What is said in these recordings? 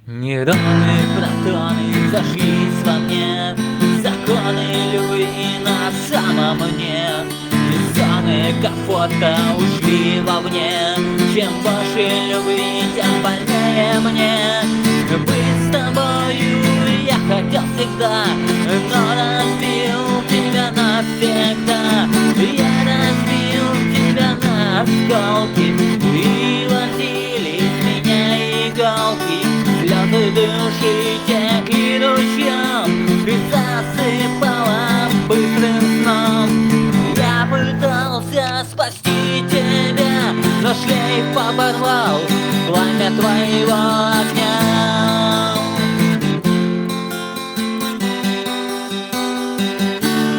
Нейроны, протоны зашлись во мне, законы любви на самом мне. И зоны комфорта ушли вовне, чем больше любви, тем больнее мне. Быть с тобою я хотел всегда, но разбил тебя навсегда. Я разбил тебя на осколки, и вонзились в меня иголки. Слёзы души текли ручьем, и засыпала быстрым сном. Я пытался спасти тебя, но шлейф оборвал пламя твоего огня.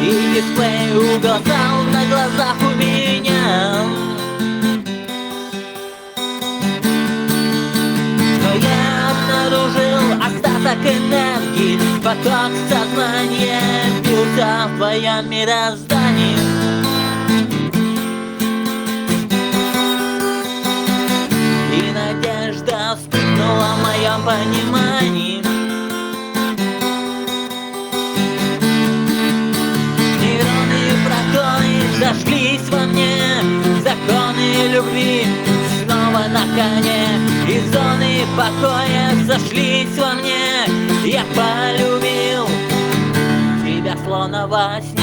И дисплей угасал на глазах у меня. Но я обнаружил остаток энергии, поток сознания бился в твоем мироздании. И надежда вспыхнула в моем понимании. Нейроны и протоны зашлись во мне, законы любви снова на коне. И зоны покоя зашлись во мне. Я полюбил тебя словно во сне.